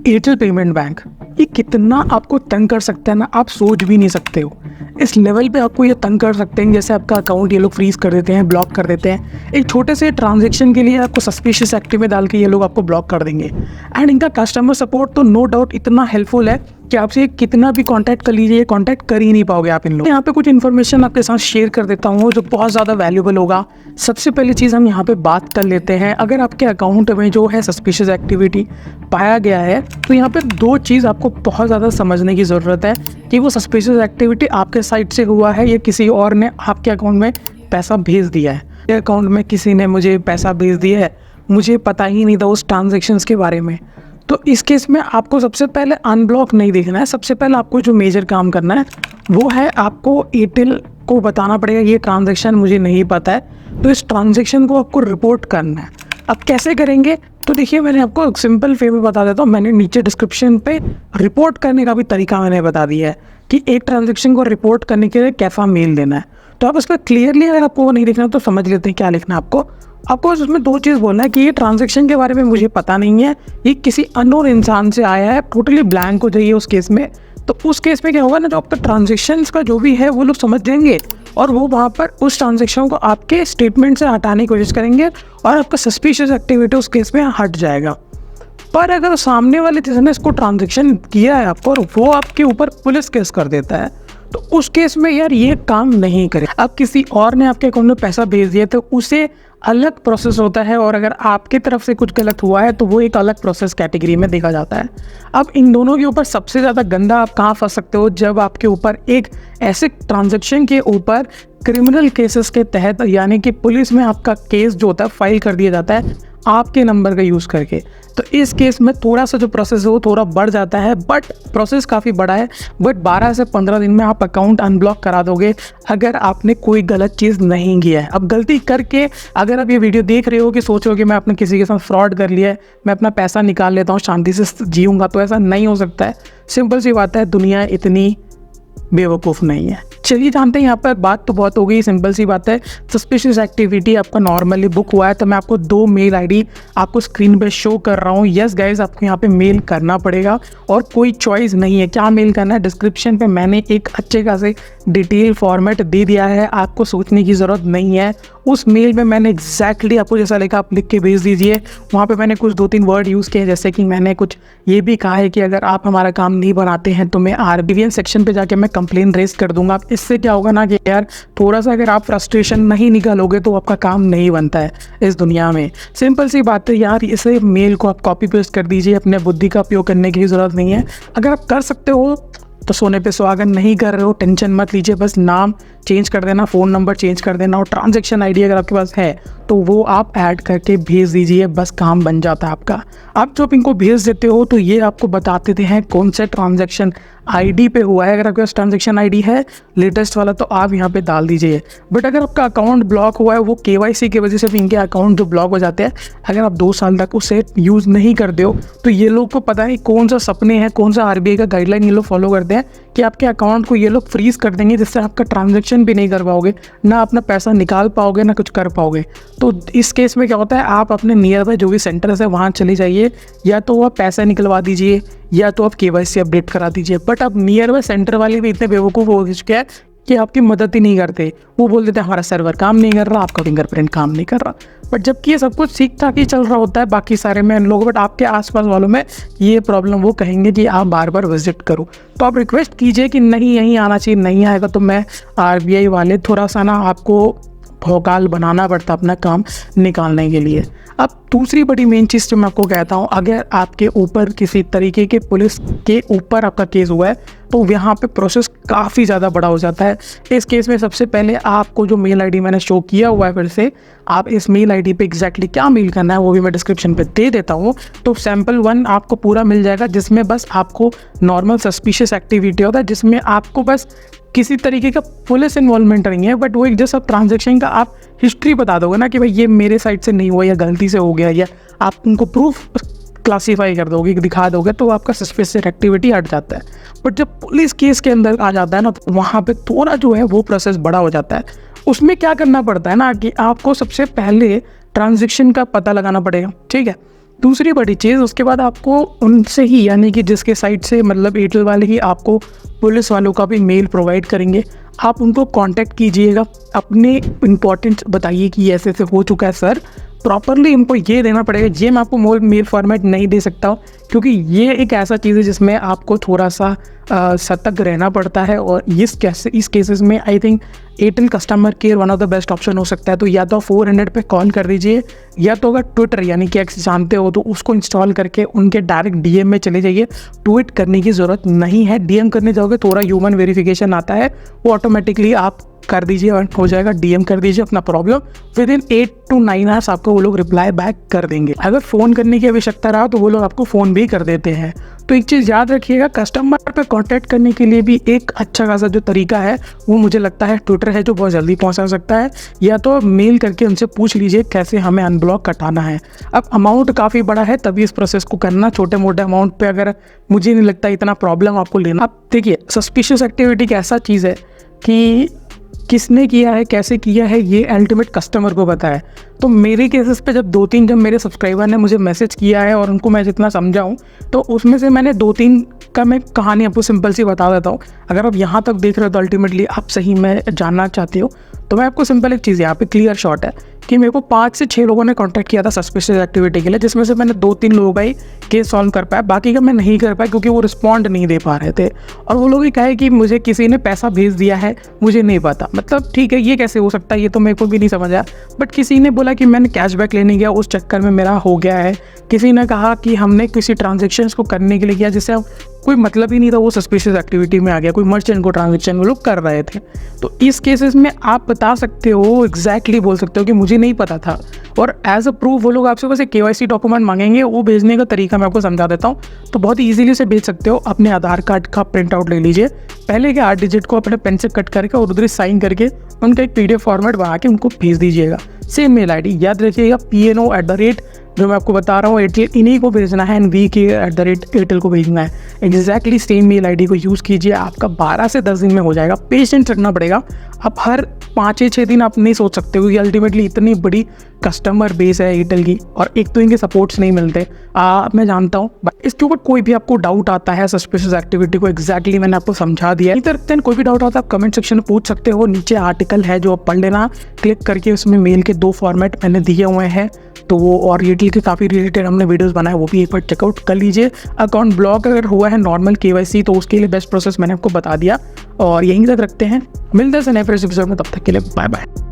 Airtel payment bank ये कितना आपको तंग कर सकता है ना, आप सोच भी नहीं सकते हो। इस लेवल पे आपको ये तंग कर सकते हैं, जैसे आपका अकाउंट ये लोग फ्रीज कर देते हैं, ब्लॉक कर देते हैं। एक छोटे से ट्रांजैक्शन के लिए आपको सस्पिशियस एक्टिव में डाल के ये लोग आपको ब्लॉक कर देंगे। एंड इनका कस्टमर सपोर्ट तो नो डाउट इतना हेल्पफुल है कि आपसे कितना भी कांटेक्ट कर लीजिए, कांटेक्ट कर ही नहीं पाओगे आप इन लोग। यहाँ पे कुछ इन्फॉर्मेशन आपके साथ शेयर कर देता हूँ जो बहुत ज़्यादा वैल्यूबल होगा। सबसे पहली चीज़ हम यहाँ पे बात कर लेते हैं, अगर आपके अकाउंट में जो है सस्पिशियस एक्टिविटी पाया गया है तो यहाँ पे दो चीज़ आपको बहुत ज़्यादा समझने की ज़रूरत है कि वो सस्पिशियस एक्टिविटी आपके साइड से हुआ है या किसी और ने आपके अकाउंट में पैसा भेज दिया है। अकाउंट में किसी ने मुझे पैसा भेज दिया है, मुझे पता ही नहीं था उस ट्रांजेक्शन्स के बारे में। तो इस केस में आपको सबसे पहले अनब्लॉक नहीं देखना है। सबसे पहले आपको जो मेजर काम करना है वो है आपको एयरटेल को बताना पड़ेगा ये ट्रांजैक्शन मुझे नहीं पता है, तो इस ट्रांजैक्शन को आपको रिपोर्ट करना है। अब कैसे करेंगे तो देखिए, मैंने आपको एक सिंपल वे में बता देता हूँ। मैंने नीचे डिस्क्रिप्शन पे रिपोर्ट करने का भी तरीका मैंने बता दिया है कि एक ट्रांजैक्शन को रिपोर्ट करने के लिए कैसा मेल देना है। तो आप उसका क्लियरली, अगर आपको वो नहीं लिखना तो समझ लेते हैं क्या लिखना है आपको बस उसमें दो चीज़ बोलना है कि ये ट्रांजैक्शन के बारे में मुझे पता नहीं है, ये किसी अननोन इंसान से आया है, टोटली ब्लैंक हो जाइए उस केस में। तो उस केस में क्या होगा ना, जो आपका ट्रांजैक्शंस का जो भी है वो लोग समझ जाएंगे और वो वहाँ पर उस ट्रांजैक्शन को आपके स्टेटमेंट से हटाने की कोशिश करेंगे और आपका सस्पिशियस एक्टिविटी उस केस में हट जाएगा। पर अगर सामने वाले जिसने इसको ट्रांजैक्शन किया है आपको और वो आपके ऊपर पुलिस केस कर देता है तो उस केस में यार ये काम नहीं करे। अब किसी और ने आपके अकाउंट में पैसा भेज दिया तो उसे अलग प्रोसेस होता है, और अगर आपकी तरफ से कुछ गलत हुआ है तो वो एक अलग प्रोसेस कैटेगरी में देखा जाता है। अब इन दोनों के ऊपर सबसे ज़्यादा गंदा आप कहाँ फंस सकते हो, जब आपके ऊपर एक ऐसे ट्रांजैक्शन के ऊपर क्रिमिनल केसेस के तहत, यानी कि पुलिस में आपका केस जो होता है फाइल कर दिया जाता है आपके नंबर का यूज़ करके। तो इस केस में थोड़ा सा जो प्रोसेस है वो थोड़ा बढ़ जाता है, बट प्रोसेस काफ़ी बड़ा है। बट 12 से 15 दिन में आप अकाउंट अनब्लॉक करा दोगे अगर आपने कोई गलत चीज़ नहीं किया है। अब गलती करके अगर आप ये वीडियो देख रहे हो कि सोच रहे हो कि मैं अपने किसी के साथ फ्रॉड कर लिया है, मैं अपना पैसा निकाल लेता हूँ, शांति से जीऊँगा, तो ऐसा नहीं हो सकता है। सिंपल सी बात है, दुनिया इतनी बेवकूफ़ नहीं है। चलिए जानते हैं, यहाँ पर बात तो बहुत हो गई, सिंपल सी बात है। सस्पिशियस एक्टिविटी आपका नॉर्मली बुक हुआ है तो मैं आपको 2 मेल आईडी आपको स्क्रीन पे शो कर रहा हूँ। यस गाइज, आपको यहाँ पे मेल करना पड़ेगा और कोई चॉइस नहीं है। क्या मेल करना है, डिस्क्रिप्शन पे मैंने एक अच्छे खासे डिटेल फॉर्मेट दे दिया है, आपको सोचने की ज़रूरत नहीं है। उस मेल में मैंने एग्जैक्टली आपको जैसा लिखा आप लिख के भेज दीजिए। वहाँ पे मैंने कुछ 2-3 वर्ड यूज़ किए, जैसे कि मैंने कुछ ये भी कहा है कि अगर आप हमारा काम नहीं बनाते हैं तो मैं आरबीवीएन सेक्शन पे जाके मैं कंप्लेन रेज कर दूंगा। इससे क्या होगा ना कि यार थोड़ा सा अगर आप फ्रस्ट्रेशन नहीं निकालोगे तो आपका काम नहीं बनता है इस दुनिया में। सिंपल सी बात है यार, इसे मेल को आप कॉपी पेस्ट कर दीजिए, अपने बुद्धि का उपयोग करने की ज़रूरत नहीं है। अगर आप कर सकते हो तो सोने पे सुहागा, नहीं कर रहे हो टेंशन मत लीजिए, बस नाम चेंज कर देना, फ़ोन नंबर चेंज कर देना और ट्रांजैक्शन आईडी अगर आपके पास है तो वो आप ऐड करके भेज दीजिए, बस काम बन जाता है आपका। आप जब इनको भेज देते हो तो ये आपको बता देते हैं कौन से ट्रांजैक्शन आईडी पे हुआ है। अगर आपके पास ट्रांजैक्शन आईडी है लेटेस्ट वाला तो आप यहाँ पे डाल दीजिए। बट अगर आपका अकाउंट ब्लॉक हुआ है, वो केवाईसी की वजह से इनके अकाउंट जो ब्लॉक हो जाते हैं, अगर आप 2 साल तक उसे यूज़ नहीं करते हो तो ये लोग को पता नहीं कौन सा सपने हैं, कौन सा आरबीआई का गाइडलाइन ये लोग फॉलो करते हैं कि आपके अकाउंट को ये लोग फ्रीज कर देंगे, जिससे आपका ट्रांजैक्शन भी नहीं कर पाओगे, ना अपना पैसा निकाल पाओगे, ना कुछ कर पाओगे। तो इस केस में क्या होता है, आप अपने नियर बाय जो भी सेंटर्स है वहाँ चले जाइए, या तो आप पैसा निकलवा दीजिए या तो आप केवाईसी अपडेट करा दीजिए। बट अब नियर बाय सेंटर वाले भी इतने बेवकूफ़ हो चुके हैं कि आपकी मदद ही नहीं करते। वो बोल देते हैं हमारा सर्वर काम नहीं कर रहा, आपका फिंगरप्रिंट काम नहीं कर रहा। बट जबकि ये सब कुछ ठीक ठाक ही चल रहा होता है बाकी सारे में लोग, बट आपके आसपास वालों में ये प्रॉब्लम वो कहेंगे कि आप बार बार विजिट करो। तो आप रिक्वेस्ट कीजिए कि नहीं यहीं आना चाहिए, नहीं आएगा तो मैं आरबीआई वाले थोड़ा सा ना आपको भौकाल बनाना पड़ता अपना काम निकालने के लिए। अब दूसरी बड़ी मेन चीज़ जो मैं आपको कहता हूँ, अगर आपके ऊपर किसी तरीके के पुलिस के ऊपर आपका केस हुआ है तो यहाँ पे प्रोसेस काफ़ी ज़्यादा बड़ा हो जाता है। इस केस में सबसे पहले आपको जो मेल आईडी मैंने शो किया हुआ है, फिर से आप इस मेल आईडी पे एग्जैक्टली क्या मेल करना है वो भी मैं डिस्क्रिप्शन पे दे देता हूँ। तो सैम्पल 1 आपको पूरा मिल जाएगा, जिसमें बस आपको नॉर्मल सस्पिशियस एक्टिविटी होता है, जिसमें आपको बस किसी तरीके का पुलिस इन्वॉल्वमेंट नहीं है, बट वो एक जैसा ट्रांजैक्शन का आप हिस्ट्री बता दोगे ना कि भाई ये मेरे साइड से नहीं हुआ या गलती से हो गया, या आप उनको प्रूफ क्लासीफाई कर दोगे, दिखा दोगे, तो आपका सस्पिशियस एक्टिविटी हट जाता है। बट जब पुलिस केस के अंदर आ जाता है ना तो वहाँ पे थोड़ा जो है वो प्रोसेस बड़ा हो जाता है। उसमें क्या करना पड़ता है ना कि आपको सबसे पहले ट्रांजैक्शन का पता लगाना पड़ेगा, ठीक है। दूसरी बड़ी चीज़, उसके बाद आपको उनसे ही, यानी कि जिसके साइड से मतलब एयरटेल वाले ही आपको पुलिस वालों का भी मेल प्रोवाइड करेंगे, आप उनको कांटेक्ट कीजिएगा, अपने इम्पोर्टेंट बताइए कि ऐसे ऐसे हो चुका है सर, प्रॉपरली इनको ये देना पड़ेगा। ये मैं आपको मेल फॉर्मेट नहीं दे सकता हूँ, क्योंकि ये एक ऐसा चीज़ है जिसमें आपको थोड़ा सा सतर्क रहना पड़ता है, और इस केसेस में I think Airtel customer care one of the best option हो सकता है। तो या तो 400 पे कॉल कर दीजिए, या तो अगर ट्विटर यानी कि एक्स जानते हो तो उसको इंस्टॉल करके उनके डायरेक्ट डीएम में चले जाइए। ट्वीट करने की ज़रूरत नहीं है, डीएम करने जाओगे थोड़ा ह्यूमन वेरिफिकेशन आता है, वो ऑटोमेटिकली आप कर दीजिए और हो जाएगा। डीएम कर दीजिए अपना problem, with in 8 to 9 hours आपको वो लोग रिप्लाई बैक कर देंगे। अगर फ़ोन करने की आवश्यकता रहा तो वो लोग आपको फ़ोन भी कर देते हैं। तो एक चीज़ याद रखिएगा, कस्टमर पे कांटेक्ट करने के लिए भी एक अच्छा खासा जो तरीका है वो मुझे लगता है ट्विटर है, जो बहुत जल्दी पहुंचा सकता है, या तो मेल करके उनसे पूछ लीजिए कैसे हमें अनब्लॉक कटाना है। अब अमाउंट काफ़ी बड़ा है तभी इस प्रोसेस को करना, छोटे मोटे अमाउंट पे अगर मुझे नहीं लगता इतना प्रॉब्लम आपको लेना। अब देखिए, सस्पिशियस एक्टिविटी एक ऐसा चीज़ है कि किसने किया है, कैसे किया है, ये अल्टीमेट कस्टमर को पता है। तो मेरे केसेस पे जब मेरे सब्सक्राइबर ने मुझे मैसेज किया है और उनको मैं जितना समझाऊँ, तो उसमें से मैंने 2-3 का मैं कहानी आपको सिंपल सी बता देता हूँ। अगर आप यहाँ तक देख रहे हो तो अल्टीमेटली आप सही में जानना चाहते हो, तो मैं आपको सिंपल एक चीज़ यहाँ पे क्लियर शॉट है कि मेरे को 5 से 6 लोगों ने कांटेक्ट किया था सस्पिशियस एक्टिविटी के लिए, जिसमें से मैंने 2-3 लोगों का ही केस सॉल्व कर पाया, बाकी का मैं नहीं कर पाया क्योंकि वो रिस्पॉन्ड नहीं दे पा रहे थे। और वो लोग ये कहे कि मुझे किसी ने पैसा भेज दिया है, मुझे नहीं पता। मतलब ठीक है, ये कैसे हो सकता है, ये तो मेरे को भी नहीं समझ आया। बट किसी ने बोला कि मैंने कैशबैक लेने गया, उस चक्कर में मेरा हो गया है। किसी ने कहा कि हमने किसी ट्रांजेक्शन्स को करने के लिए किया जिससे कोई मतलब ही नहीं था, वो सस्पिशियस एक्टिविटी में आ गया, कोई मर्चेंट को ट्रांजेक्शन वो लोग कर रहे थे। तो इस केसेस में आप बता सकते हो, एग्जैक्टली बोल सकते हो कि मुझे नहीं पता था, और एज अ प्रूफ वो लोग आपसे बस एक KYC डॉक्यूमेंट मांगेंगे। वो भेजने का तरीका मैं आपको समझा देता हूँ। तो बहुत ईजिली से भेज सकते हो, अपने आधार कार्ड का प्रिंट आउट ले लीजिए, पहले के 8 डिजिट को अपने पेन से कट करके और उधर साइन करके उनका एक PDF फॉर्मेट बना के उनको भेज दीजिएगा। सेम मेल ID याद रखिएगा, PNO@ जो मैं आपको बता रहा हूँ एयरटेल, इन्हीं को भेजना है, NVK@एयरटेल को भेजना है। एग्जैक्टली सेम मेल ID को यूज़ कीजिए, आपका 12 से 10 दिन में हो जाएगा। पेशेंट रखना पड़ेगा, आप हर 5-6 दिन आप नहीं सोच सकते हो कि अल्टीमेटली इतनी बड़ी कस्टमर बेस है एयरटेल की, और एक तो इनके सपोर्ट्स नहीं मिलते। मैं जानता हूँ, इसके ऊपर कोई भी आपको डाउट आता है सस्पिशियस एक्टिविटी को, एग्जैक्टली मैंने आपको समझा दिया। इधर देन कोई भी डाउट आता है आप कमेंट सेक्शन में पूछ सकते हो। नीचे आर्टिकल है जो आप पढ़ लेना, क्लिक करके उसमें मेल के 2 फॉर्मेट मैंने दिए हुए हैं, तो वो और एयरटेल के काफ़ी रिलेटेड हमने वीडियोस बनाए, वो भी एक बार चेकआउट कर लीजिए। अकाउंट ब्लॉक अगर हुआ है नॉर्मल KYC, तो उसके लिए बेस्ट प्रोसेस मैंने आपको बता दिया। और यहीं तक रखते हैं, मिलते हैं नेक्स्ट एपिसोड में, तब तक के लिए बाय बाय।